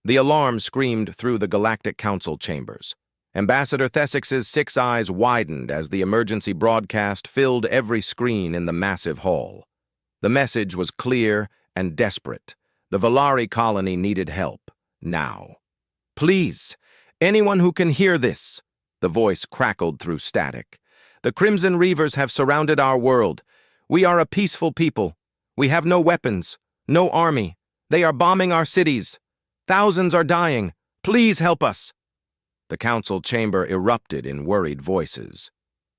The alarm screamed through the Galactic Council chambers. Ambassador Thessix's 6 eyes widened as the emergency broadcast filled every screen in the massive hall. The message was clear and desperate. The Valari colony needed help, now. "Please, anyone who can hear this," the voice crackled through static. "The Crimson Reavers have surrounded our world. We are a peaceful people. We have no weapons, no army. They are bombing our cities. Thousands are dying. Please help us." The council chamber erupted in worried voices.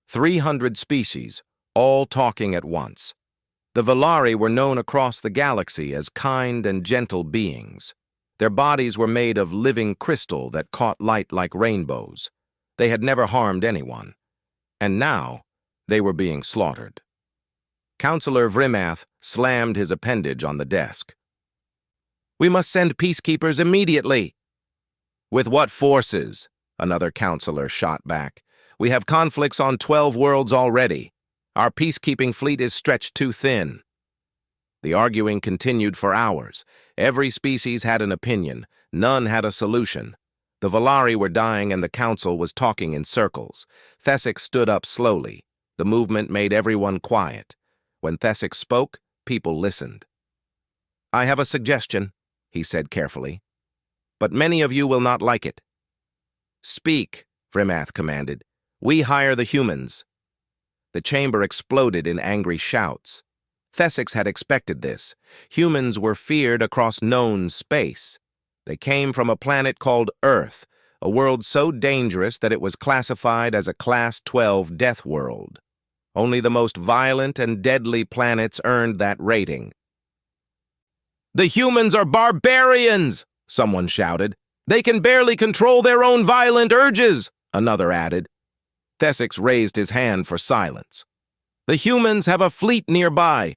300 species, all talking at once. The Valari were known across the galaxy as kind and gentle beings. Their bodies were made of living crystal that caught light like rainbows. They had never harmed anyone. And now, they were being slaughtered. Counselor Vrimath slammed his appendage on the desk. "We must send peacekeepers immediately." "With what forces?" Another counselor shot back. "We have conflicts on 12 worlds already. Our peacekeeping fleet is stretched too thin." The arguing continued for hours. Every species had an opinion. None had a solution. The Valari were dying and the council was talking in circles. Thessix stood up slowly. The movement made everyone quiet. When Thessix spoke, people listened. "I have a suggestion," he said carefully. "But many of you will not like it." "Speak," Vrimath commanded. "We hire the humans." The chamber exploded in angry shouts. Thessix had expected this. Humans were feared across known space. They came from a planet called Earth, a world so dangerous that it was classified as a Class 12 death world. Only the most violent and deadly planets earned that rating. "The humans are barbarians!" someone shouted. "They can barely control their own violent urges," another added. Thessix raised his hand for silence. "The humans have a fleet nearby.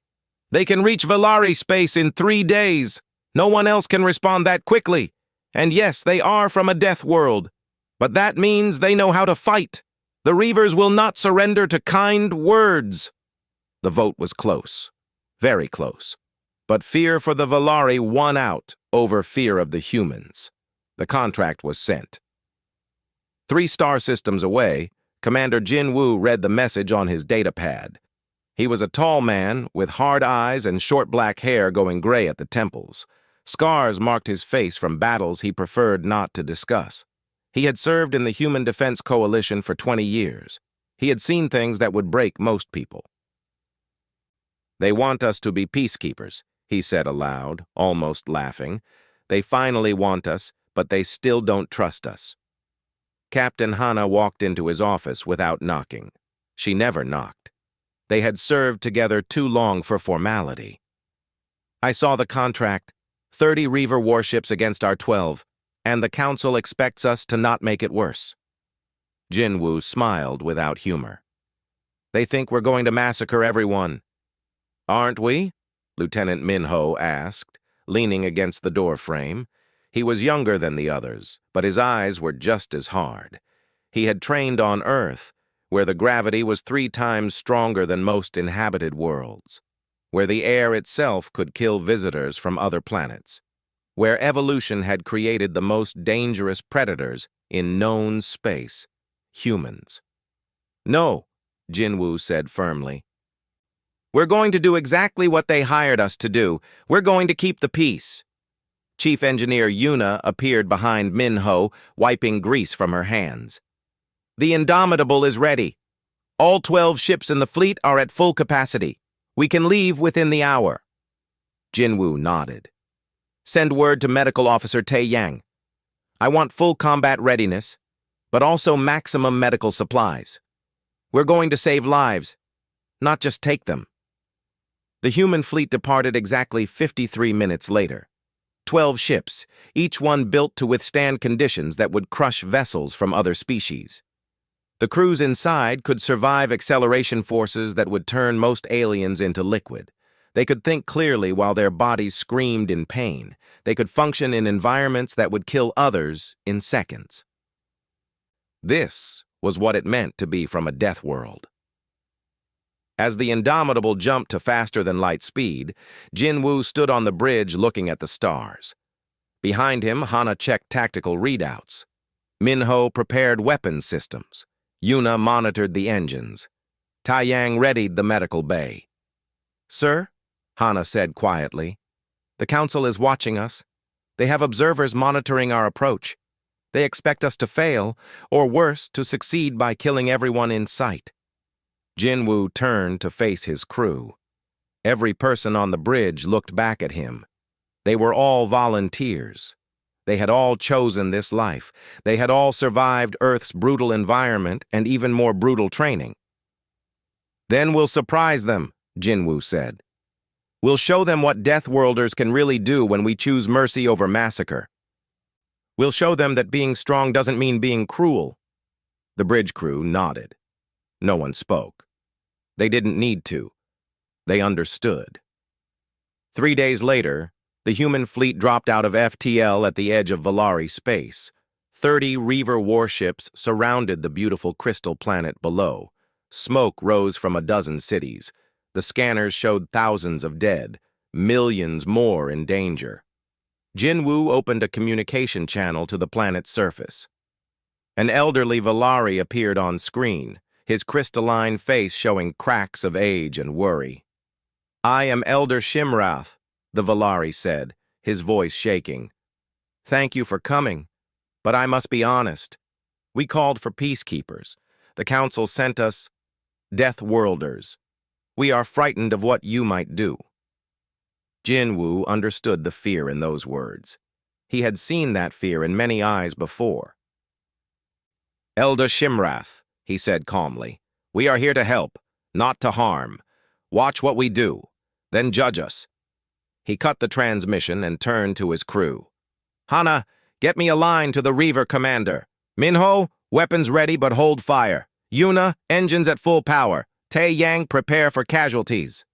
They can reach Valari space in 3 days. No one else can respond that quickly. And yes, they are from a death world. But that means they know how to fight. The Reavers will not surrender to kind words." The vote was close. Very close. But fear for the Valari won out over fear of the humans. The contract was sent. 3 star systems away, Commander Jin Woo read the message on his datapad. He was a tall man with hard eyes and short black hair going gray at the temples. Scars marked his face from battles he preferred not to discuss. He had served in the Human Defense Coalition for 20 years. He had seen things that would break most people. "They want us to be peacekeepers," he said aloud, almost laughing. "They finally want us, but they still don't trust us." Captain Hana walked into his office without knocking. She never knocked. They had served together too long for formality. "I saw the contract. 30 Reaver warships against our 12, and the Council expects us to not make it worse." Jinwoo smiled without humor. "They think we're going to massacre everyone." "Aren't we?" Lieutenant Minho asked, leaning against the door frame. He was younger than the others, but his eyes were just as hard. He had trained on Earth, where the gravity was 3 times stronger than most inhabited worlds, where the air itself could kill visitors from other planets, where evolution had created the most dangerous predators in known space, humans. "No," Jinwoo said firmly. "We're going to do exactly what they hired us to do. We're going to keep the peace." Chief Engineer Yuna appeared behind Minho, wiping grease from her hands. "The Indomitable is ready. All 12 ships in the fleet are at full capacity. We can leave within the hour." Jinwoo nodded. "Send word to Medical Officer Tae Yang. I want full combat readiness, but also maximum medical supplies. We're going to save lives, not just take them." The human fleet departed exactly 53 minutes later. 12 ships, each one built to withstand conditions that would crush vessels from other species. The crews inside could survive acceleration forces that would turn most aliens into liquid. They could think clearly while their bodies screamed in pain. They could function in environments that would kill others in seconds. This was what it meant to be from a death world. As the Indomitable jumped to faster-than-light speed, Jinwoo stood on the bridge looking at the stars. Behind him, Hana checked tactical readouts. Minho prepared weapons systems. Yuna monitored the engines. Taiyang readied the medical bay. "Sir," Hana said quietly, "the Council is watching us. They have observers monitoring our approach. They expect us to fail, or worse, to succeed by killing everyone in sight." Jinwoo turned to face his crew. Every person on the bridge looked back at him. They were all volunteers. They had all chosen this life. They had all survived Earth's brutal environment and even more brutal training. "Then we'll surprise them," Jinwoo said. "We'll show them what Deathworlders can really do when we choose mercy over massacre. We'll show them that being strong doesn't mean being cruel." The bridge crew nodded. No one spoke. They didn't need to. They understood. 3 days later, the human fleet dropped out of FTL at the edge of Valari space. 30 Reaver warships surrounded the beautiful crystal planet below. Smoke rose from a dozen cities. The scanners showed thousands of dead, millions more in danger. Jinwoo opened a communication channel to the planet's surface. An elderly Valari appeared on screen, his crystalline face showing cracks of age and worry. "I am Elder Shimrath," the Valari said, his voice shaking. "Thank you for coming, but I must be honest. We called for peacekeepers. The Council sent us Deathworlders. We are frightened of what you might do." Jinwoo understood the fear in those words. He had seen that fear in many eyes before. "Elder Shimrath," he said calmly, "we are here to help, not to harm. Watch what we do, then judge us." He cut the transmission and turned to his crew. "Hana, get me a line to the Reaver commander. Minho, weapons ready but hold fire. Yuna, engines at full power. Taiyang, prepare for casualties."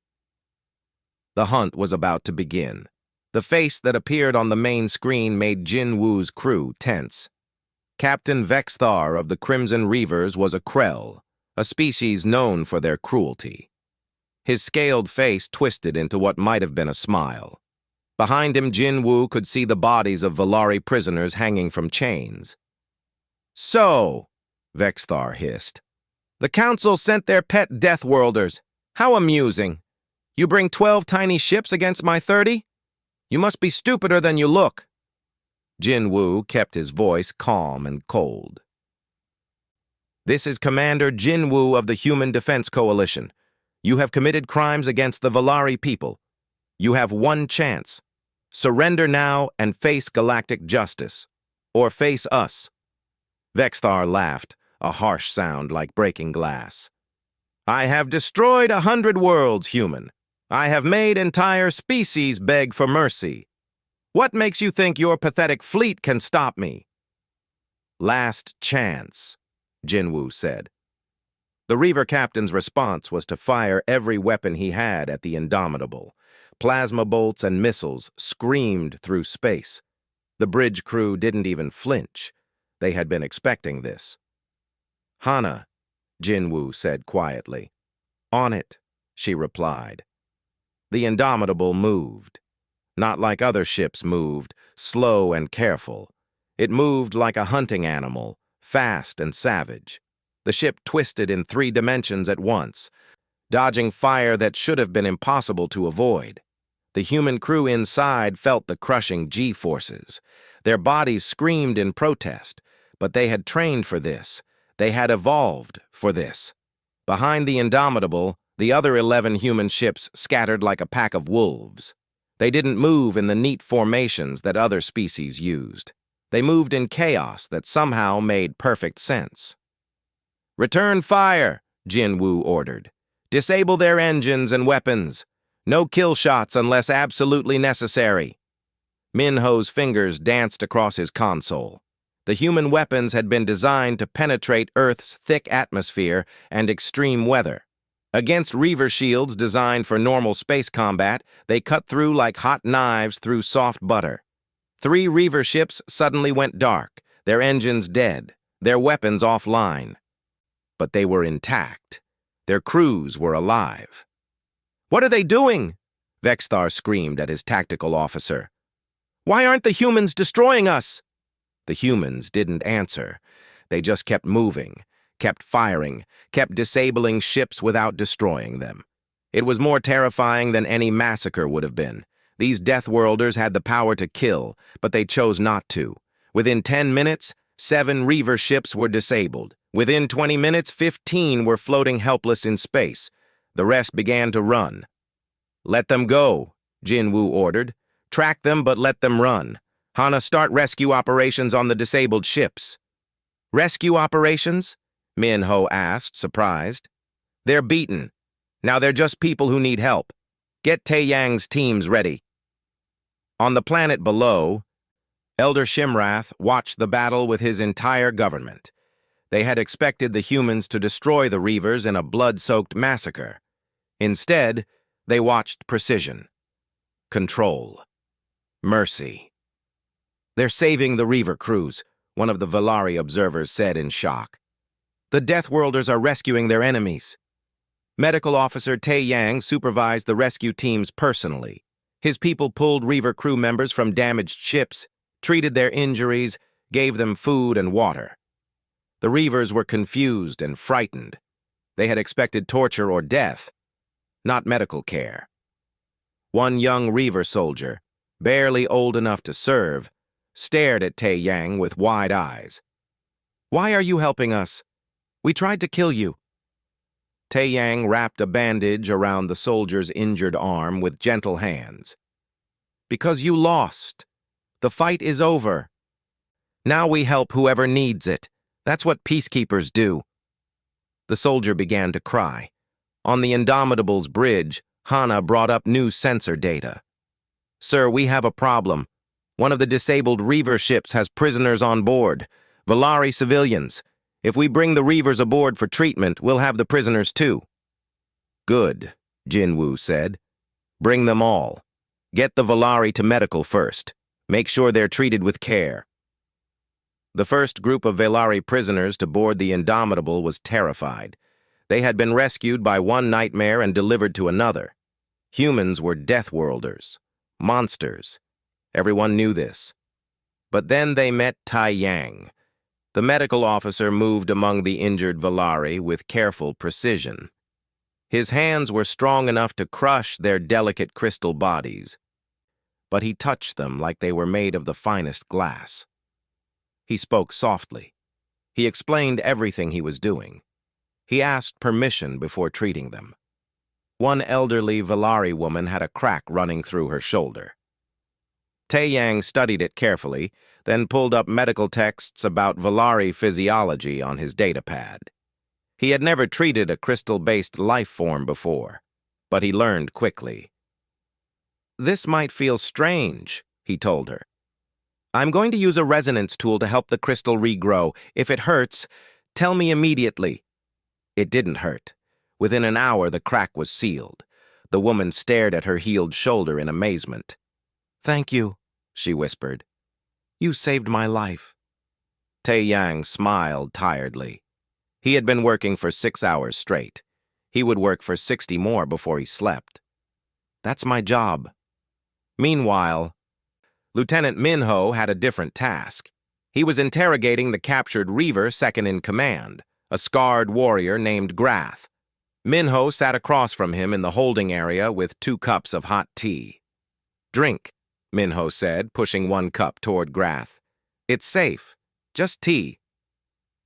The hunt was about to begin. The face that appeared on the main screen made Jinwoo's crew tense. Captain Vexthar of the Crimson Reavers was a Krell, a species known for their cruelty. His scaled face twisted into what might have been a smile. Behind him, Jinwoo could see the bodies of Valari prisoners hanging from chains. "So," Vexthar hissed, "the Council sent their pet Deathworlders. How amusing. You bring 12 tiny ships against my 30? You must be stupider than you look." Jinwoo kept his voice calm and cold. "This is Commander Jinwoo of the Human Defense Coalition. You have committed crimes against the Valari people. You have one chance. Surrender now and face galactic justice. Or face us." Vexthar laughed, a harsh sound like breaking glass. "I have destroyed 100 worlds, human. I have made entire species beg for mercy. What makes you think your pathetic fleet can stop me?" "Last chance," Jinwoo said. The Reaver captain's response was to fire every weapon he had at the Indomitable. Plasma bolts and missiles screamed through space. The bridge crew didn't even flinch. They had been expecting this. "Hana," Jinwoo said quietly. "On it," she replied. The Indomitable moved. Not like other ships moved, slow and careful. It moved like a hunting animal, fast and savage. The ship twisted in 3 dimensions at once, dodging fire that should have been impossible to avoid. The human crew inside felt the crushing G-forces. Their bodies screamed in protest, but they had trained for this. They had evolved for this. Behind the Indomitable, the other 11 human ships scattered like a pack of wolves. They didn't move in the neat formations that other species used. They moved in chaos that somehow made perfect sense. "Return fire," Jinwoo ordered. "Disable their engines and weapons. No kill shots unless absolutely necessary." Minho's fingers danced across his console. The human weapons had been designed to penetrate Earth's thick atmosphere and extreme weather. Against Reaver shields designed for normal space combat, they cut through like hot knives through soft butter. 3 Reaver ships suddenly went dark, their engines dead, their weapons offline. But they were intact. Their crews were alive. "What are they doing?" Vexthar screamed at his tactical officer. Why aren't the humans destroying us? The humans didn't answer. They just kept moving, kept firing, kept disabling ships without destroying them. It was more terrifying than any massacre would have been. These Deathworlders had the power to kill, but they chose not to. Within 10 minutes, 7 Reaver ships were disabled. Within 20 minutes, 15 were floating helpless in space. The rest began to run. "Let them go," Jinwoo ordered. "Track them, but let them run. Hana, start rescue operations on the disabled ships." "Rescue operations?" Minho asked, surprised. "They're beaten. Now they're just people who need help. Get Taeyang's teams ready." On the planet below, Elder Shimrath watched the battle with his entire government. They had expected the humans to destroy the Reavers in a blood-soaked massacre. Instead, they watched precision, control, mercy. "They're saving the Reaver crews," one of the Valari observers said in shock. "The Deathworlders are rescuing their enemies." Medical Officer Taeyang supervised the rescue teams personally. His people pulled Reaver crew members from damaged ships, treated their injuries, gave them food and water. The Reavers were confused and frightened. They had expected torture or death, not medical care. One young Reaver soldier, barely old enough to serve, stared at Taeyang with wide eyes. "Why are you helping us? We tried to kill you." Taeyang wrapped a bandage around the soldier's injured arm with gentle hands. "Because you lost. The fight is over. Now we help whoever needs it. That's what peacekeepers do." The soldier began to cry. On the Indomitable's bridge, Hana brought up new sensor data. "Sir, we have a problem. One of the disabled Reaver ships has prisoners on board, Valari civilians. If we bring the Reavers aboard for treatment, we'll have the prisoners too." "Good," Jinwoo said. "Bring them all. Get the Valari to medical first. Make sure they're treated with care." The first group of Valari prisoners to board the Indomitable was terrified. They had been rescued by one nightmare and delivered to another. Humans were Deathworlders, monsters. Everyone knew this. But then they met Taeyang. The medical officer moved among the injured Valari with careful precision. His hands were strong enough to crush their delicate crystal bodies, but he touched them like they were made of the finest glass. He spoke softly. He explained everything he was doing. He asked permission before treating them. One elderly Valari woman had a crack running through her shoulder. Taeyang studied it carefully, then pulled up medical texts about Valari physiology on his datapad. He had never treated a crystal-based life form before, but he learned quickly. "This might feel strange," he told her. "I'm going to use a resonance tool to help the crystal regrow. If it hurts, tell me immediately." It didn't hurt. Within an hour, the crack was sealed. The woman stared at her healed shoulder in amazement. "Thank you," she whispered. "You saved my life." Taeyang smiled tiredly. He had been working for 6 hours straight. He would work for 60 more before he slept. "That's my job." Meanwhile, Lieutenant Minho had a different task. He was interrogating the captured Reaver second in command, a scarred warrior named Grath. Minho sat across from him in the holding area with 2 cups of hot tea. "Drink," Minho said, pushing 1 cup toward Grath. "It's safe. Just tea."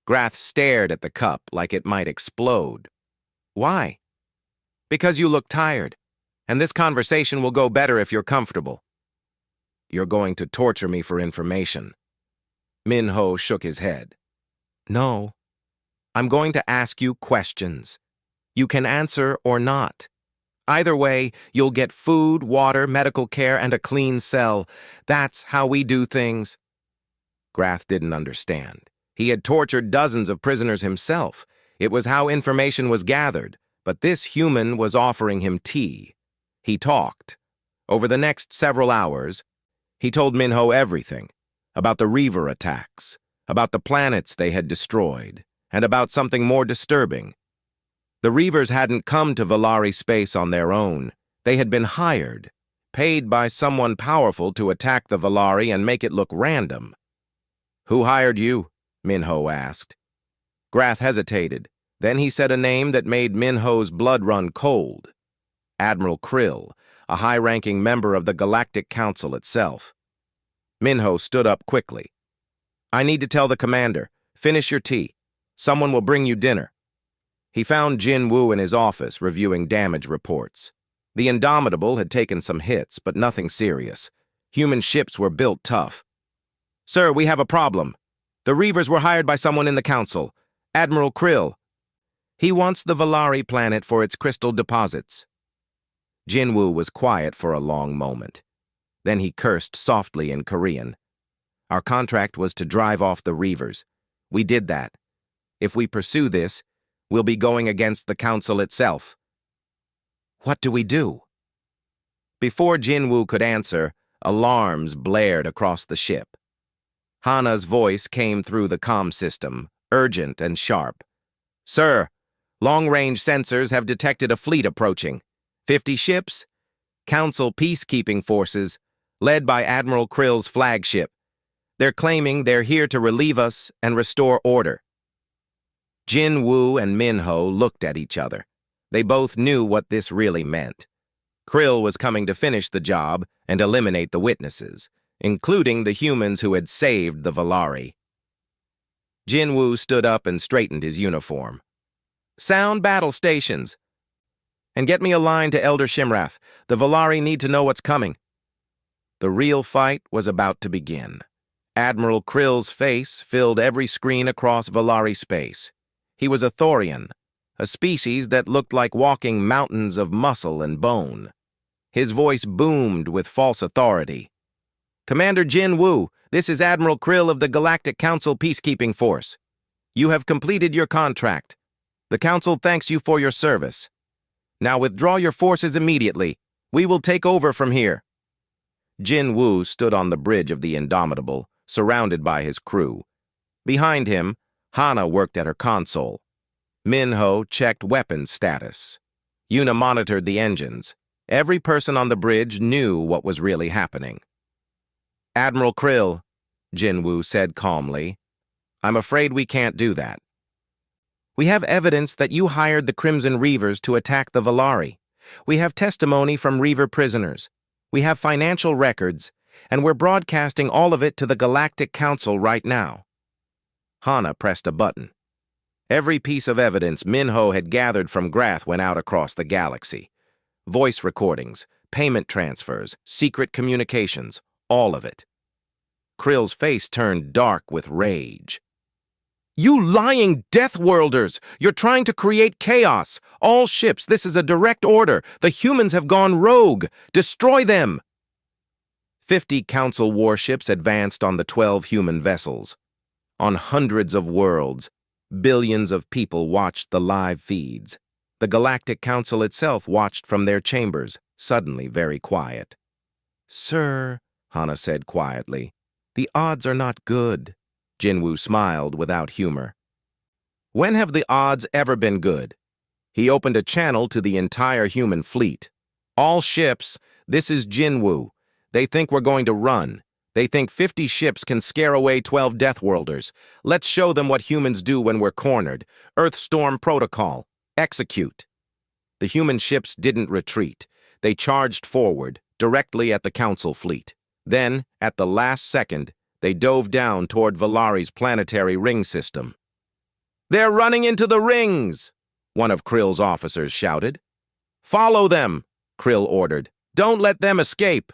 Grath stared at the cup like it might explode. "Why?" "Because you look tired, and this conversation will go better if you're comfortable." "You're going to torture me for information." Minho shook his head. "No. I'm going to ask you questions. You can answer or not. Either way, you'll get food, water, medical care, and a clean cell. That's how we do things." Grath didn't understand. He had tortured dozens of prisoners himself. It was how information was gathered, but this human was offering him tea. He talked. Over the next several hours, he told Minho everything, about the Reaver attacks, about the planets they had destroyed, and about something more disturbing. The Reavers hadn't come to Valari space on their own. They had been hired, paid by someone powerful to attack the Valari and make it look random. "Who hired you?" Minho asked. Grath hesitated. Then he said a name that made Minho's blood run cold. Admiral Krill, a high-ranking member of the Galactic Council itself. Minho stood up quickly. "I need to tell the commander. Finish your tea. Someone will bring you dinner." He found Jin Woo in his office reviewing damage reports. The Indomitable had taken some hits, but nothing serious. Human ships were built tough. "Sir, we have a problem. The Reavers were hired by someone in the Council, Admiral Krill. He wants the Valari planet for its crystal deposits." Jin Woo was quiet for a long moment. Then he cursed softly in Korean. "Our contract was to drive off the Reavers. We did that. If we pursue this, we'll be going against the Council itself. What do we do?" Before Jin Woo could answer, alarms blared across the ship. Hana's voice came through the comm system, urgent and sharp. "Sir, long-range sensors have detected a fleet approaching. 50 ships, Council peacekeeping forces, led by Admiral Krill's flagship. They're claiming they're here to relieve us and restore order." Jin Woo and Minho looked at each other. They both knew what this really meant. Krill was coming to finish the job and eliminate the witnesses, including the humans who had saved the Valari. Jin Woo stood up and straightened his uniform. "Sound battle stations. And get me a line to Elder Shimrath. The Valari need to know what's coming." The real fight was about to begin. Admiral Krill's face filled every screen across Valari space. He was a Thorian, a species that looked like walking mountains of muscle and bone. His voice boomed with false authority. "Commander Jin Woo, this is Admiral Krill of the Galactic Council Peacekeeping Force. You have completed your contract. The Council thanks you for your service. Now withdraw your forces immediately. We will take over from here." Jin Woo stood on the bridge of the Indomitable, surrounded by his crew. Behind him, Hana worked at her console. Minho checked weapons status. Yuna monitored the engines. Every person on the bridge knew what was really happening. "Admiral Krill," Jin Woo said calmly, "I'm afraid we can't do that. We have evidence that you hired the Crimson Reavers to attack the Valari. We have testimony from Reaver prisoners. We have financial records, and we're broadcasting all of it to the Galactic Council right now." Hana pressed a button. Every piece of evidence Minho had gathered from Grath went out across the galaxy. Voice recordings, payment transfers, secret communications, all of it. Krill's face turned dark with rage. "You lying Deathworlders! You're trying to create chaos! All ships, this is a direct order! The humans have gone rogue! Destroy them!" 50 Council warships advanced on the 12 human vessels. On hundreds of worlds, billions of people watched the live feeds. The Galactic Council itself watched from their chambers, suddenly very quiet. "Sir," Hana said quietly, "the odds are not good." Jin Woo smiled without humor. "When have the odds ever been good?" He opened a channel to the entire human fleet. "All ships, this is Jin Woo. They think we're going to run. They think 50 ships can scare away 12 Deathworlders. Let's show them what humans do when we're cornered. Earthstorm Protocol. Execute." The human ships didn't retreat. They charged forward, directly at the Council fleet. Then, at the last second, they dove down toward Valari's planetary ring system. "They're running into the rings!" one of Krill's officers shouted. "Follow them!" Krill ordered. "Don't let them escape!"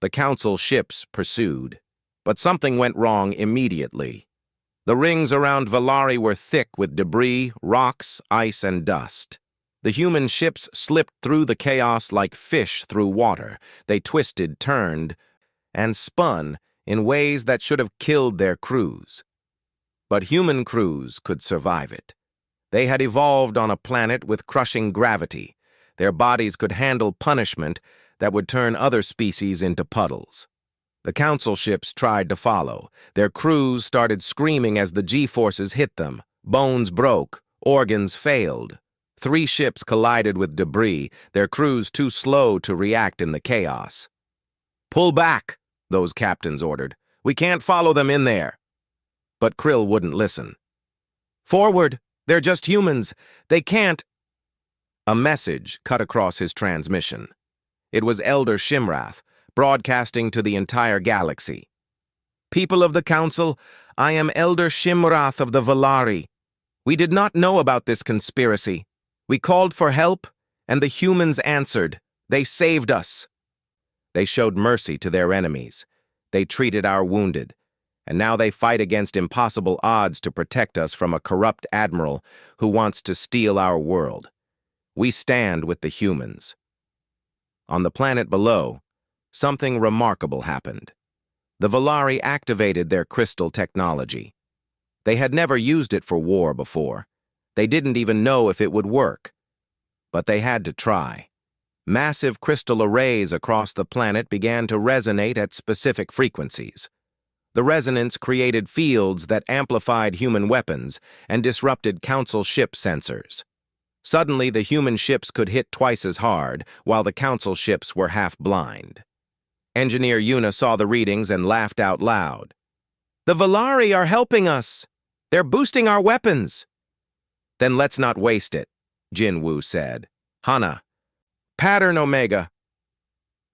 The Council ships pursued, but something went wrong immediately. The rings around Valari were thick with debris, rocks, ice, and dust. The human ships slipped through the chaos like fish through water. They twisted, turned, and spun in ways that should have killed their crews. But human crews could survive it. They had evolved on a planet with crushing gravity. Their bodies could handle punishment that would turn other species into puddles. The Council ships tried to follow. Their crews started screaming as the G-forces hit them. Bones broke. Organs failed. 3 ships collided with debris, their crews too slow to react in the chaos. "Pull back," those captains ordered. "We can't follow them in there." But Krill wouldn't listen. "Forward! They're just humans. They can't—" A message cut across his transmission. It was Elder Shimrath, broadcasting to the entire galaxy. "People of the Council, I am Elder Shimrath of the Valari. We did not know about this conspiracy. We called for help, and the humans answered. They saved us. They showed mercy to their enemies. They treated our wounded. And now they fight against impossible odds to protect us from a corrupt admiral who wants to steal our world. We stand with the humans." On the planet below, something remarkable happened. The Valari activated their crystal technology. They had never used it for war before. They didn't even know if it would work. But they had to try. Massive crystal arrays across the planet began to resonate at specific frequencies. The resonance created fields that amplified human weapons and disrupted Council ship sensors. Suddenly, the human ships could hit twice as hard, while the Council ships were half blind. Engineer Yuna saw the readings and laughed out loud. "The Valari are helping us! They're boosting our weapons!" "Then let's not waste it," Jin Woo said. "Hana, pattern Omega."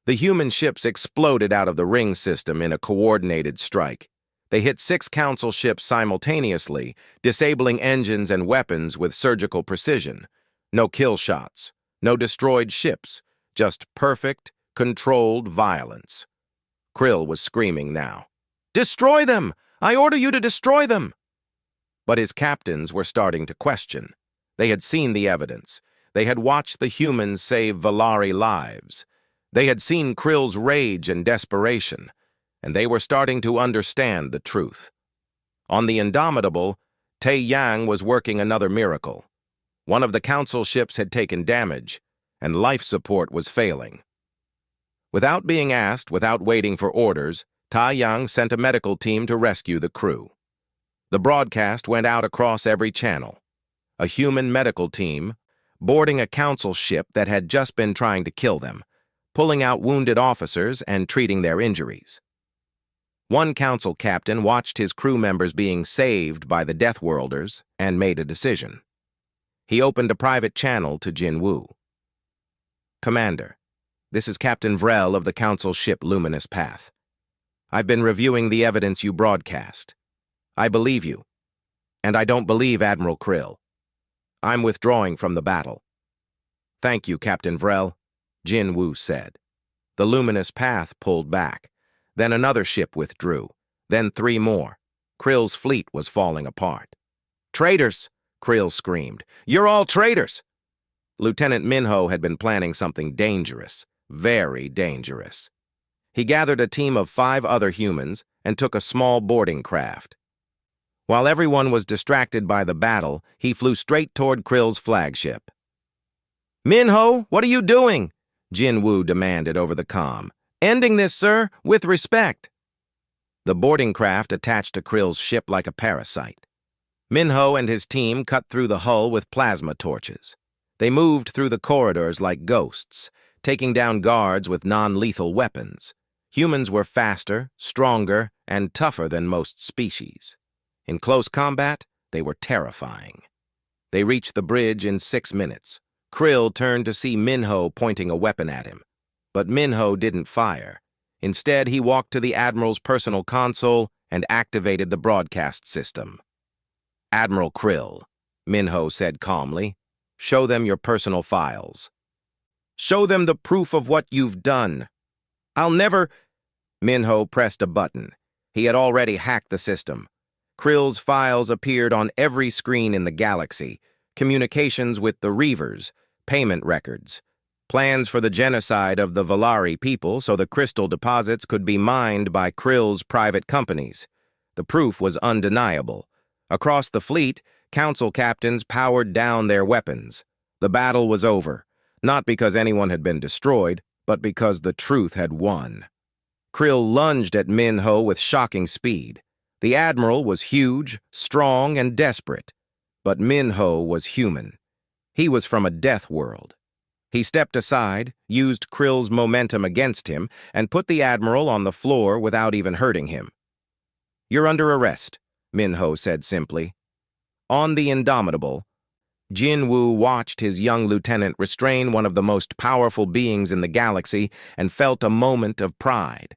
The human ships exploded out of the ring system in a coordinated strike. They hit 6 Council ships simultaneously, disabling engines and weapons with surgical precision. No kill shots, no destroyed ships, just perfect, controlled violence. Krill was screaming now. "Destroy them! I order you to destroy them!" But his captains were starting to question. They had seen the evidence. They had watched the humans save Valari lives. They had seen Krill's rage and desperation, and they were starting to understand the truth. On the Indomitable, Tai Yang was working another miracle. One of the Council ships had taken damage, and life support was failing. Without being asked, without waiting for orders, Tai Yang sent a medical team to rescue the crew. The broadcast went out across every channel. A human medical team, boarding a Council ship that had just been trying to kill them, pulling out wounded officers and treating their injuries. One Council captain watched his crew members being saved by the Deathworlders and made a decision. He opened a private channel to Jin Woo. "Commander, this is Captain Vrel of the Council ship Luminous Path. I've been reviewing the evidence you broadcast. I believe you, and I don't believe Admiral Krill. I'm withdrawing from the battle." "Thank you, Captain Vrel," Jin Woo said. The Luminous Path pulled back. Then another ship withdrew. Then 3 more. Krill's fleet was falling apart. "Traitors!" Krill screamed. "You're all traitors!" Lieutenant Minho had been planning something dangerous, very dangerous. He gathered a team of 5 other humans and took a small boarding craft. While everyone was distracted by the battle, he flew straight toward Krill's flagship. "Minho, what are you doing?" Jin Woo demanded over the comm. "Ending this, sir, with respect." The boarding craft attached to Krill's ship like a parasite. Minho and his team cut through the hull with plasma torches. They moved through the corridors like ghosts, taking down guards with non-lethal weapons. Humans were faster, stronger, and tougher than most species. In close combat, they were terrifying. They reached the bridge in 6 minutes. Krill turned to see Minho pointing a weapon at him. But Minho didn't fire. Instead, he walked to the Admiral's personal console and activated the broadcast system. "Admiral Krill," Minho said calmly, "show them your personal files. Show them the proof of what you've done." "I'll never—" Minho pressed a button. He had already hacked the system. Krill's files appeared on every screen in the galaxy. Communications with the Reavers, payment records, plans for the genocide of the Valari people so the crystal deposits could be mined by Krill's private companies. The proof was undeniable. Across the fleet, Council captains powered down their weapons. The battle was over, not because anyone had been destroyed, but because the truth had won. Krill lunged at Minho with shocking speed. The Admiral was huge, strong, and desperate, but Minho was human. He was from a death world. He stepped aside, used Krill's momentum against him, and put the Admiral on the floor without even hurting him. "You're under arrest," Minho said simply. On the Indomitable, Jin-Woo watched his young lieutenant restrain one of the most powerful beings in the galaxy and felt a moment of pride.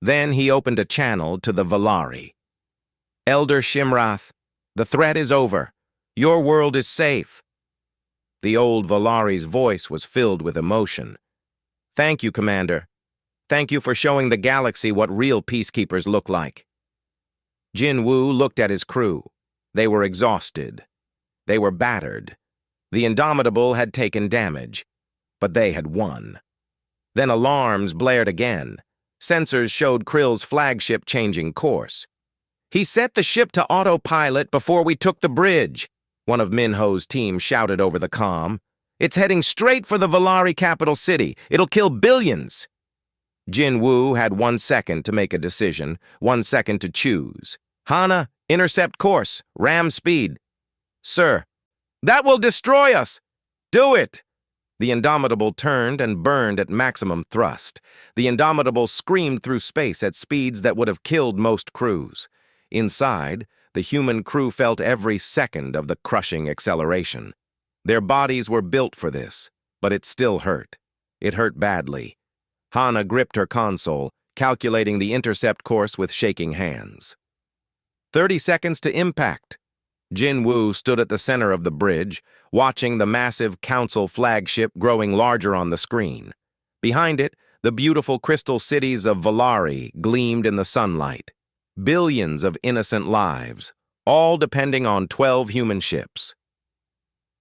Then he opened a channel to the Valari. "Elder Shimrath, the threat is over. Your world is safe." The old Valari's voice was filled with emotion. "Thank you, Commander. Thank you for showing the galaxy what real peacekeepers look like." Jin-Woo looked at his crew. They were exhausted. They were battered. The Indomitable had taken damage, but they had won. Then alarms blared again. Sensors showed Krill's flagship changing course. "He set the ship to autopilot before we took the bridge," one of Minho's team shouted over the comm. "It's heading straight for the Valari capital city. It'll kill billions." Jin-Woo had 1 second to make a decision, 1 second to choose. "Hana, intercept course, ram speed." "Sir." "That will destroy us." "Do it." The Indomitable turned and burned at maximum thrust. The Indomitable screamed through space at speeds that would have killed most crews. Inside, the human crew felt every second of the crushing acceleration. Their bodies were built for this, but it still hurt. It hurt badly. Hana gripped her console, calculating the intercept course with shaking hands. 30 seconds to impact. Jin-Woo stood at the center of the bridge, watching the massive Council flagship growing larger on the screen. Behind it, the beautiful crystal cities of Valari gleamed in the sunlight. Billions of innocent lives, all depending on 12 human ships.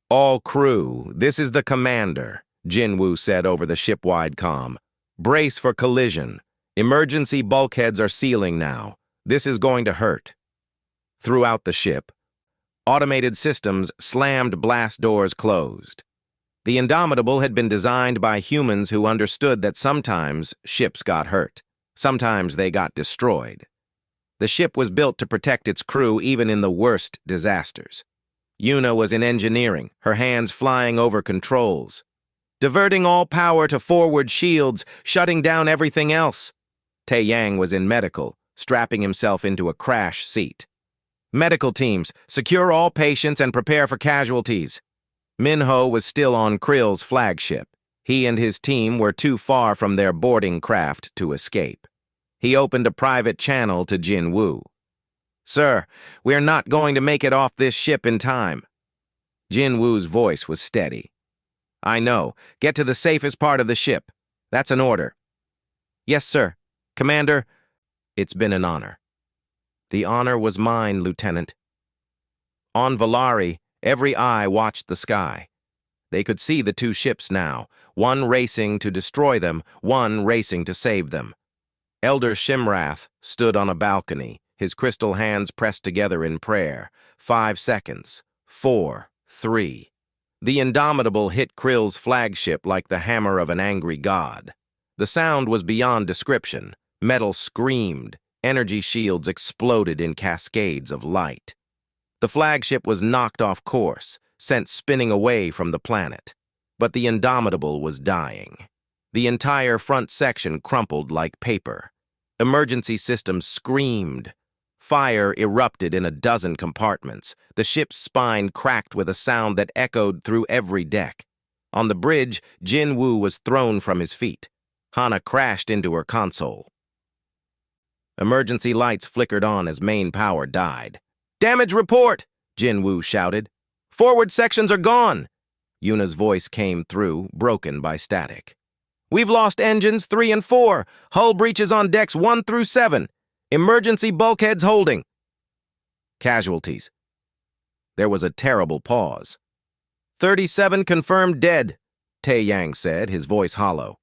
"All crew, this is the commander," Jin-Woo said over the ship-wide comm. "Brace for collision. Emergency bulkheads are sealing now. This is going to hurt." Throughout the ship, automated systems slammed blast doors closed. The Indomitable had been designed by humans who understood that sometimes ships got hurt. Sometimes they got destroyed. The ship was built to protect its crew even in the worst disasters. Yuna was in engineering, her hands flying over controls. "Diverting all power to forward shields, shutting down everything else." Tae Yang was in medical, strapping himself into a crash seat. "Medical teams, secure all patients and prepare for casualties." Minho was still on Krill's flagship. He and his team were too far from their boarding craft to escape. He opened a private channel to Jin-Woo. "Sir, we're not going to make it off this ship in time." Jin-Woo's voice was steady. "I know. Get to the safest part of the ship. That's an order." "Yes, sir. Commander, it's been an honor." "The honor was mine, Lieutenant." On Valari, every eye watched the sky. They could see the 2 ships now, one racing to destroy them, one racing to save them. Elder Shimrath stood on a balcony, his crystal hands pressed together in prayer. 5 seconds. 4, 3. The Indomitable hit Krill's flagship like the hammer of an angry god. The sound was beyond description. Metal screamed. Energy shields exploded in cascades of light. The flagship was knocked off course, sent spinning away from the planet. But the Indomitable was dying. The entire front section crumpled like paper. Emergency systems screamed. Fire erupted in a dozen compartments. The ship's spine cracked with a sound that echoed through every deck. On the bridge, Jin-Woo was thrown from his feet. Hana crashed into her console. Emergency lights flickered on as main power died. "Damage report!" Jin-Woo shouted. "Forward sections are gone!" Yuna's voice came through, broken by static. "We've lost engines 3 and 4. Hull breaches on decks 1 through 7. Emergency bulkheads holding." Casualties. There was a terrible pause. 37 confirmed dead, Tae Yang said, his voice hollow.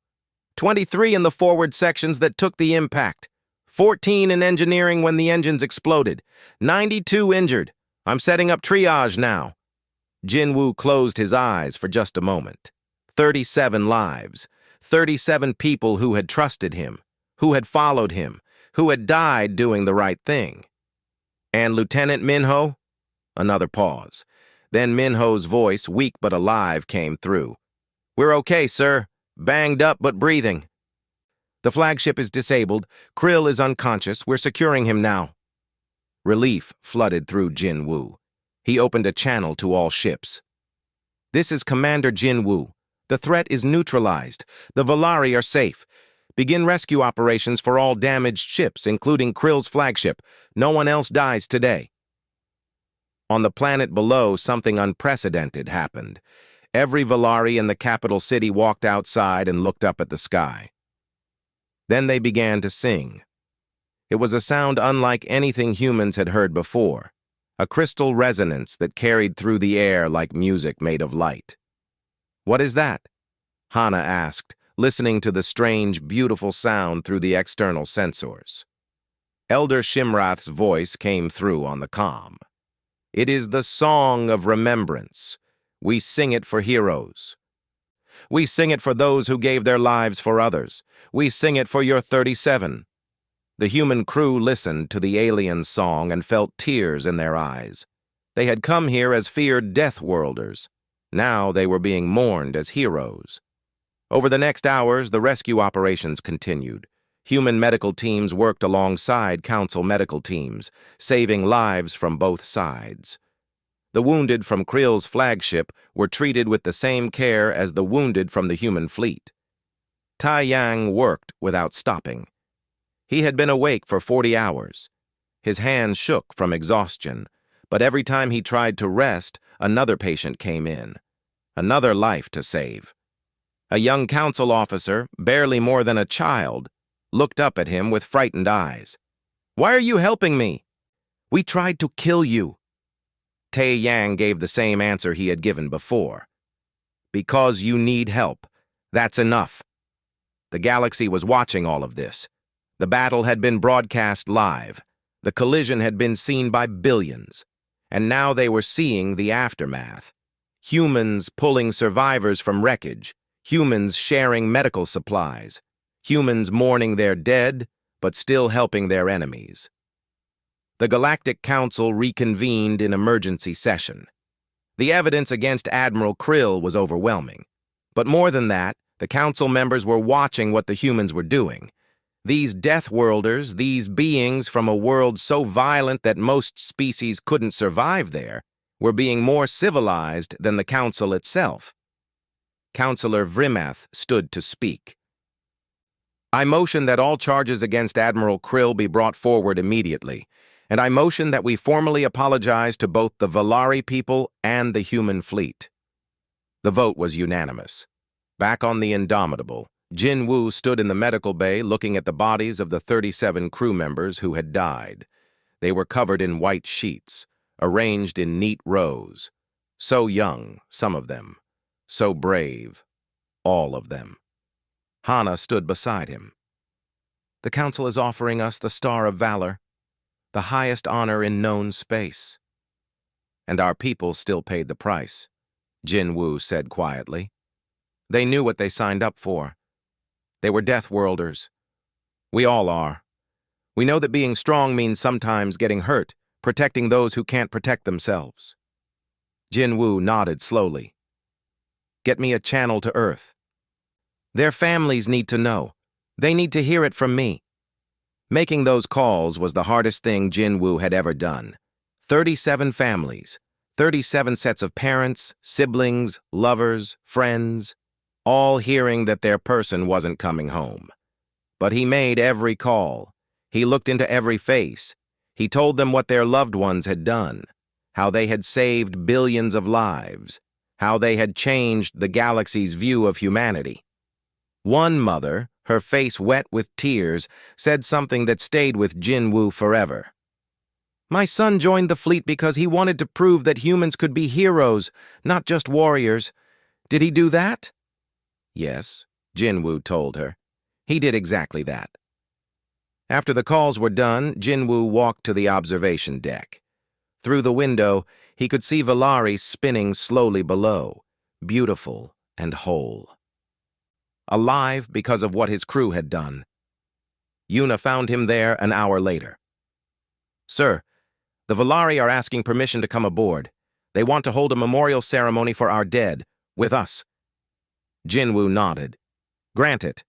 23 in the forward sections that took the impact. 14 in engineering when the engines exploded. 92 injured. I'm setting up triage now. Jin-Woo closed his eyes for just a moment. 37 lives. 37 people who had trusted him, who had followed him, who had died doing the right thing. And Lieutenant Minho? Another pause. Then Minho's voice, weak but alive, came through. "We're okay, sir. Banged up but breathing. The flagship is disabled. Krill is unconscious. We're securing him now." Relief flooded through Jin-Woo. He opened a channel to all ships. "This is Commander Jin-Woo. The threat is neutralized. The Valari are safe. Begin rescue operations for all damaged ships, including Krill's flagship. No one else dies today." On the planet below, something unprecedented happened. Every Valari in the capital city walked outside and looked up at the sky. Then they began to sing. It was a sound unlike anything humans had heard before, a crystal resonance that carried through the air like music made of light. "What is that?" Hana asked, listening to the strange, beautiful sound through the external sensors. Elder Shimrath's voice came through on the comm. "It is the song of remembrance. We sing it for heroes. We sing it for those who gave their lives for others. We sing it for your 37. The human crew listened to the alien song and felt tears in their eyes. They had come here as feared Deathworlders. Now they were being mourned as heroes. Over the next hours, the rescue operations continued. Human medical teams worked alongside Council medical teams, saving lives from both sides. The wounded from Krill's flagship were treated with the same care as the wounded from the human fleet. Tai Yang worked without stopping. He had been awake for 40 hours. His hands shook from exhaustion, but every time he tried to rest, another patient came in. Another life to save. A young council officer, barely more than a child, looked up at him with frightened eyes. "Why are you helping me?" "We tried to kill you." Tai Yang gave the same answer he had given before. "Because you need help. That's enough." The galaxy was watching all of this. The battle had been broadcast live. The collision had been seen by billions. And now they were seeing the aftermath. Humans pulling survivors from wreckage. Humans sharing medical supplies. Humans mourning their dead, but still helping their enemies. The Galactic Council reconvened in emergency session. The evidence against Admiral Krill was overwhelming. But more than that, the Council members were watching what the humans were doing. These Deathworlders, these beings from a world so violent that most species couldn't survive there, were being more civilized than the Council itself. Counselor Vrimath stood to speak. "I motion that all charges against Admiral Krill be brought forward immediately, and I motion that we formally apologize to both the Valari people and the human fleet." The vote was unanimous. Back on the Indomitable, Jin-Woo stood in the medical bay looking at the bodies of the 37 crew members who had died. They were covered in white sheets, arranged in neat rows. So young, some of them. So brave, all of them. Hana stood beside him. "The Council is offering us the Star of Valor, the highest honor in known space." "And our people still paid the price," Jin-Woo said quietly. "They knew what they signed up for. They were Deathworlders. We all are. We know that being strong means sometimes getting hurt, protecting those who can't protect themselves." Jin-Woo nodded slowly. "Get me a channel to Earth. Their families need to know. They need to hear it from me." Making those calls was the hardest thing Jin-Woo had ever done. 37 families, 37 sets of parents, siblings, lovers, friends, all hearing that their person wasn't coming home. But he made every call. He looked into every face. He told them what their loved ones had done, how they had saved billions of lives, how they had changed the galaxy's view of humanity. One mother, her face wet with tears, said something that stayed with Jin-Woo forever. "My son joined the fleet because he wanted to prove that humans could be heroes, not just warriors. Did he do that?" "Yes," Jin-Woo told her. "He did exactly that." After the calls were done, Jin-Woo walked to the observation deck. Through the window, he could see Valari spinning slowly below, beautiful and whole. Alive because of what his crew had done. Yuna found him there an hour later. "Sir, the Valari are asking permission to come aboard. They want to hold a memorial ceremony for our dead, with us. Jinwoo nodded. Grant it.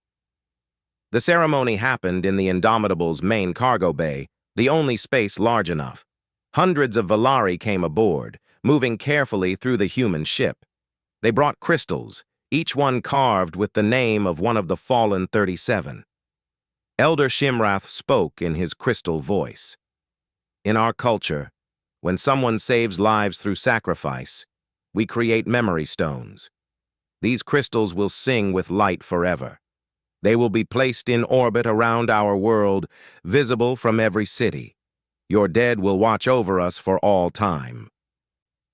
The ceremony happened in the Indomitable's main cargo bay, the only space large enough. Hundreds of Valari came aboard, moving carefully through the human ship. They brought crystals, each one carved with the name of one of the fallen 37. Elder Shimrath spoke in his crystal voice. In our culture, when someone saves lives through sacrifice, we create memory stones. These crystals will sing with light forever. They will be placed in orbit around our world, visible from every city. Your dead will watch over us for all time.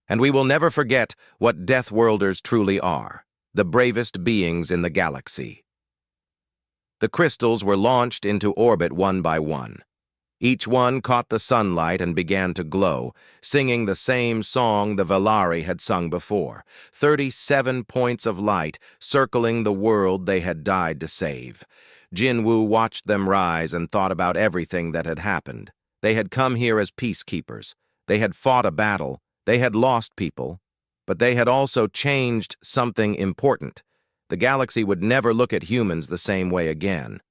And we will never forget what Deathworlders truly are, the bravest beings in the galaxy. The crystals were launched into orbit one by one. Each one caught the sunlight and began to glow, singing the same song the Valari had sung before, 37 points of light circling the world they had died to save. Jinwoo watched them rise and thought about everything that had happened. They had come here as peacekeepers. They had fought a battle. They had lost people. But they had also changed something important. The galaxy would never look at humans the same way again.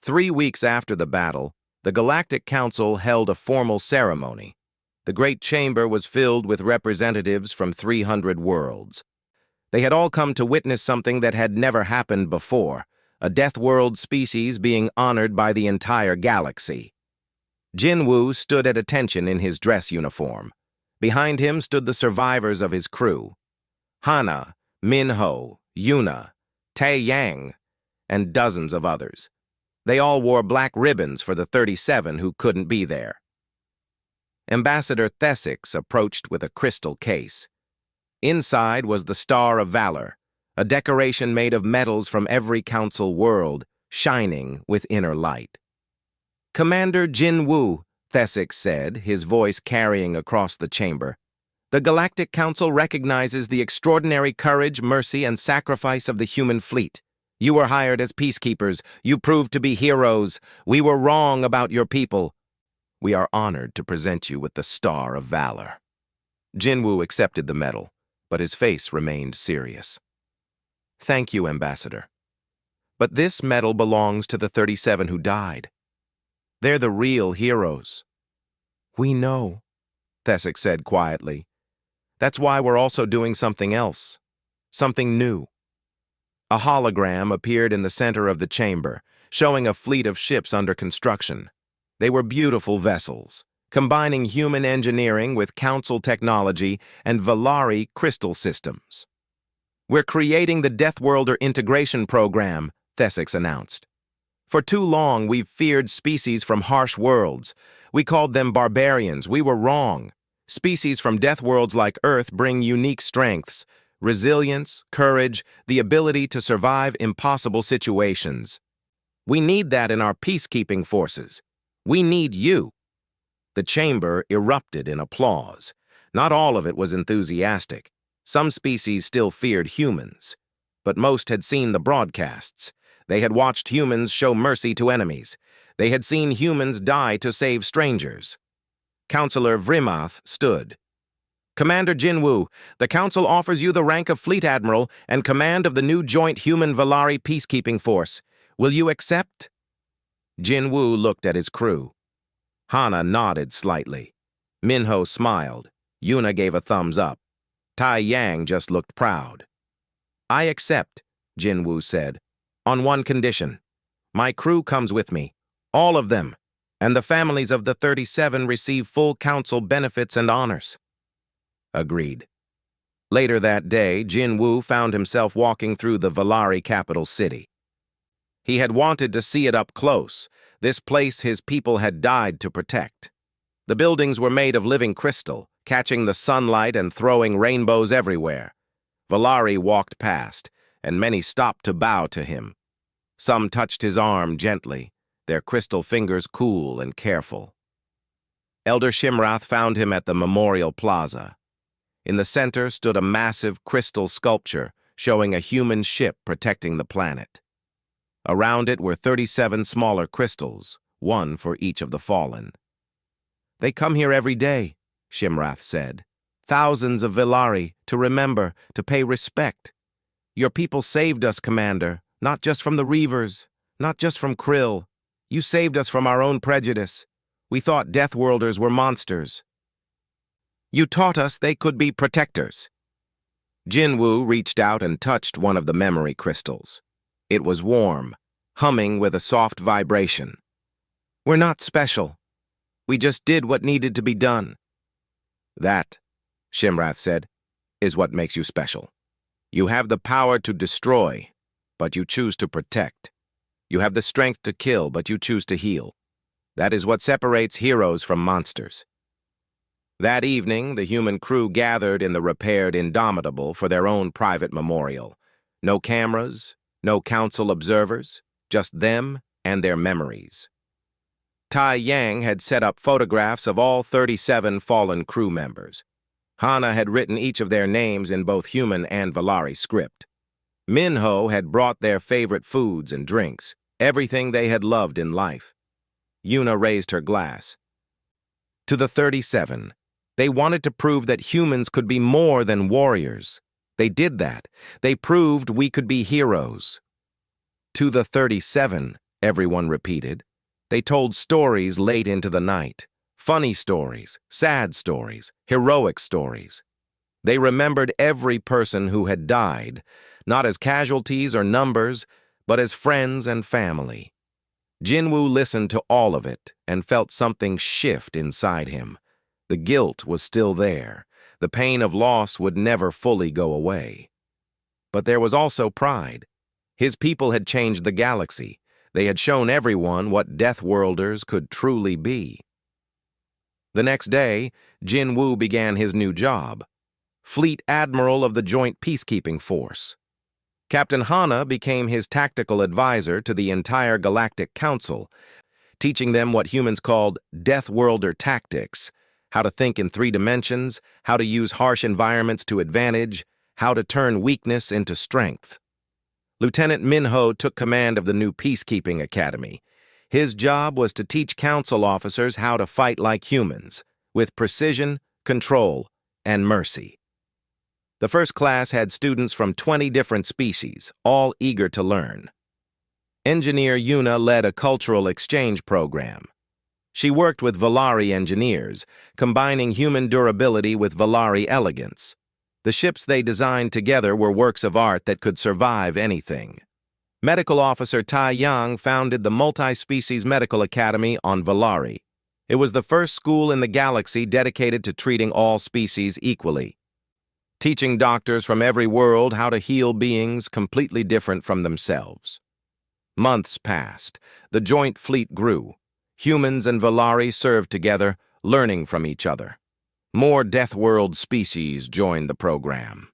3 weeks after the battle, the Galactic Council held a formal ceremony. The Great Chamber was filled with representatives from 300 worlds. They had all come to witness something that had never happened before, a Deathworld species being honored by the entire galaxy. Jinwoo stood at attention in his dress uniform. Behind him stood the survivors of his crew. Hana, Minho, Yuna, Tae Yang, and dozens of others. They all wore black ribbons for the 37 who couldn't be there. Ambassador Thesix approached with a crystal case. Inside was the Star of Valor, a decoration made of metals from every council world, shining with inner light. Commander Jinwoo, Thesix said, his voice carrying across the chamber, the Galactic Council recognizes the extraordinary courage, mercy, and sacrifice of the human fleet. You were hired as peacekeepers. You proved to be heroes. We were wrong about your people. We are honored to present you with the Star of Valor. Jinwoo accepted the medal, but his face remained serious. Thank you, Ambassador. But this medal belongs to the 37 who died. They're the real heroes. We know, Thesix said quietly. That's why we're also doing something else, something new. A hologram appeared in the center of the chamber, showing a fleet of ships under construction. They were beautiful vessels, combining human engineering with council technology and Valari crystal systems. We're creating the Deathworlder integration program, Thesix announced. For too long, we've feared species from harsh worlds. We called them barbarians. We were wrong. Species from Deathworlds like Earth bring unique strengths, resilience, courage, the ability to survive impossible situations. We need that in our peacekeeping forces. We need you. The chamber erupted in applause. Not all of it was enthusiastic. Some species still feared humans. But most had seen the broadcasts. They had watched humans show mercy to enemies. They had seen humans die to save strangers. Counselor Vrimath stood. Commander Jinwoo, the Council offers you the rank of Fleet Admiral and command of the new joint Human-Valari peacekeeping force. Will you accept? Jinwoo looked at his crew. Hana nodded slightly. Minho smiled. Yuna gave a thumbs up. Tai Yang just looked proud. I accept, Jinwoo said, on one condition. My crew comes with me, all of them, and the families of the 37 receive full council benefits and honors. Agreed. Later that day, Jinwoo found himself walking through the Valari capital city. He had wanted to see it up close, this place his people had died to protect. The buildings were made of living crystal, catching the sunlight and throwing rainbows everywhere. Valari walked past, and many stopped to bow to him. Some touched his arm gently, their crystal fingers cool and careful. Elder Shimrath found him at the Memorial Plaza. In the center stood a massive crystal sculpture showing a human ship protecting the planet. Around it were 37 smaller crystals, one for each of the fallen. They come here every day, Shimrath said, thousands of Villari, to remember, to pay respect. Your people saved us, Commander, not just from the Reavers, not just from Krill. You saved us from our own prejudice. We thought Deathworlders were monsters. You taught us they could be protectors. Jinwoo reached out and touched one of the memory crystals. It was warm, humming with a soft vibration. We're not special. We just did what needed to be done. That, Shimrath said, is what makes you special. You have the power to destroy, but you choose to protect. You have the strength to kill, but you choose to heal. That is what separates heroes from monsters. That evening, the human crew gathered in the repaired Indomitable for their own private memorial. No cameras, no council observers, just them and their memories. Tai Yang had set up photographs of all 37 fallen crew members. Hana had written each of their names in both human and Villari script. Minho had brought their favorite foods and drinks, everything they had loved in life. Yuna raised her glass. To the 37, they wanted to prove that humans could be more than warriors. They did that. They proved we could be heroes. To the 37, everyone repeated. They told stories late into the night. Funny stories, sad stories, heroic stories. They remembered every person who had died, not as casualties or numbers, but as friends and family. Jinwoo listened to all of it and felt something shift inside him. The guilt was still there. The pain of loss would never fully go away. But there was also pride. His people had changed the galaxy. They had shown everyone what Deathworlders could truly be. The next day, Jinwoo began his new job, Fleet Admiral of the Joint Peacekeeping Force. Captain Hana became his tactical advisor to the entire Galactic Council, teaching them what humans called Deathworlder tactics, how to think in 3 dimensions, how to use harsh environments to advantage, how to turn weakness into strength. Lieutenant Minho took command of the new Peacekeeping Academy. His job was to teach council officers how to fight like humans, with precision, control, and mercy. The first class had students from 20 different species, all eager to learn. Engineer Yuna led a cultural exchange program. She worked with Villari engineers, combining human durability with Villari elegance. The ships they designed together were works of art that could survive anything. Medical Officer Tai Yang founded the Multi-Species Medical Academy on Villari. It was the first school in the galaxy dedicated to treating all species equally, teaching doctors from every world how to heal beings completely different from themselves. Months passed. The joint fleet grew. Humans and Villari served together, learning from each other. More Deathworld species joined the program.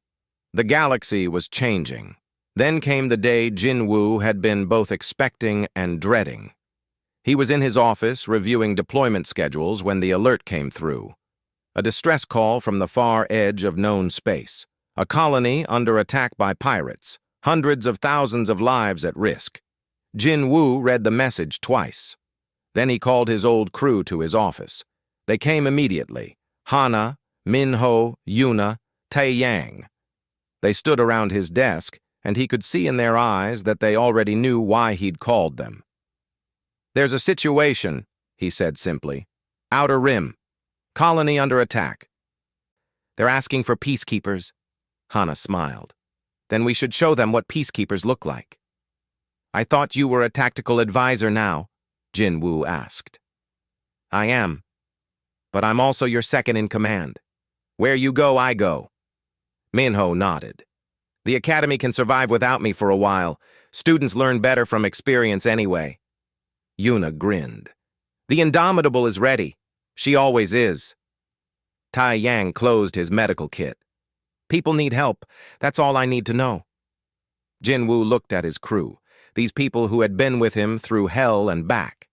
The galaxy was changing. Then came the day Jinwoo had been both expecting and dreading. He was in his office reviewing deployment schedules when the alert came through. A distress call from the far edge of known space. A colony under attack by pirates. Hundreds of thousands of lives at risk. Jinwoo read the message twice. Then he called his old crew to his office. They came immediately. Hana, Minho, Yuna, Tai Yang. They stood around his desk, and he could see in their eyes that they already knew why he'd called them. "There's a situation," he said simply. "Outer Rim. Colony under attack." "They're asking for peacekeepers." Hana smiled. "Then we should show them what peacekeepers look like." "I thought you were a tactical advisor now," Jinwoo asked. "I am. But I'm also your second in command. Where you go, I go." Minho nodded. "The academy can survive without me for a while. Students learn better from experience anyway." Yuna grinned. "The Indomitable is ready. She always is." Tai Yang closed his medical kit. "People need help. That's all I need to know." Jinwoo looked at his crew, these people who had been with him through hell and back.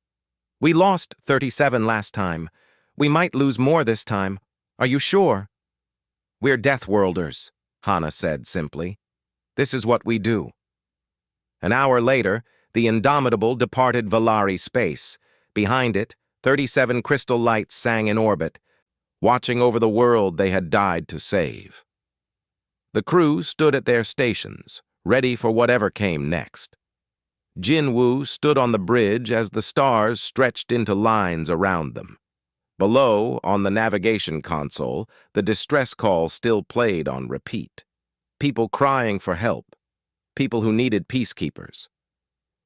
"We lost 37 last time. We might lose more this time. Are you sure?" "We're Deathworlders," Hana said simply. "This is what we do." An hour later, the Indomitable departed Villari space. Behind it, 37 crystal lights sang in orbit. watching over the world they had died to save. The crew stood at their stations, ready for whatever came next. Jinwoo stood on the bridge as the stars stretched into lines around them. Below, on the navigation console, the distress call still played on repeat. People crying for help. People who needed peacekeepers.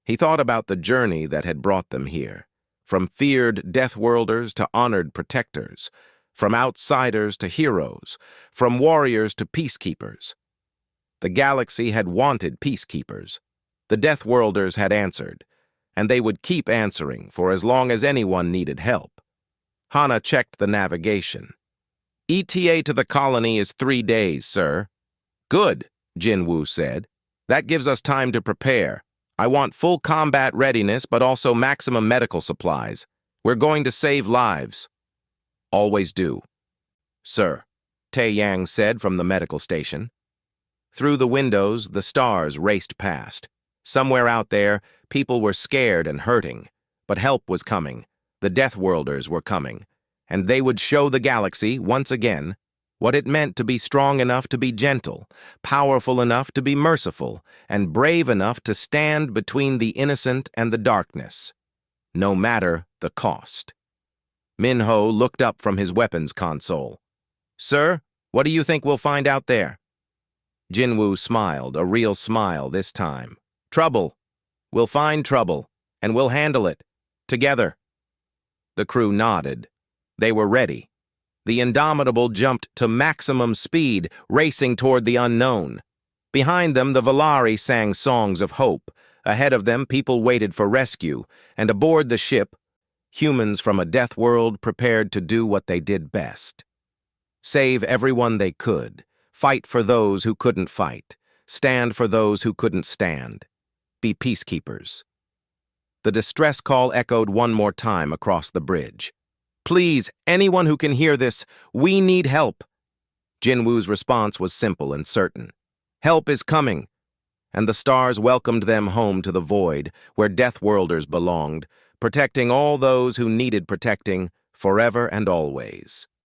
He thought about the journey that had brought them here, from feared Deathworlders to honored protectors, from outsiders to heroes, from warriors to peacekeepers. The galaxy had wanted peacekeepers. The Deathworlders had answered, and they would keep answering for as long as anyone needed help. Hana checked the navigation. ETA to the colony is 3 days, sir. Good, Jinwoo said. That gives us time to prepare. I want full combat readiness, but also maximum medical supplies. We're going to save lives. Always do. Sir, Tae Yang said from the medical station. Through the windows, the stars raced past. Somewhere out there, people were scared and hurting, but help was coming. The Deathworlders were coming, and they would show the galaxy, once again, what it meant to be strong enough to be gentle, powerful enough to be merciful, and brave enough to stand between the innocent and the darkness, no matter the cost. Minho looked up from his weapons console. Sir, what do you think we'll find out there? Jinwoo smiled, a real smile this time. Trouble. We'll find trouble, and we'll handle it. Together. The crew nodded. They were ready. The Indomitable jumped to maximum speed, racing toward the unknown. Behind them, the Valari sang songs of hope. Ahead of them, people waited for rescue. And aboard the ship, humans from a death world prepared to do what they did best. Save everyone they could. Fight for those who couldn't fight. Stand for those who couldn't stand. Be peacekeepers. The distress call echoed one more time across the bridge. Please, anyone who can hear this, we need help. Jinwoo's response was simple and certain. Help is coming. And the stars welcomed them home to the void, where Deathworlders belonged, protecting all those who needed protecting forever and always.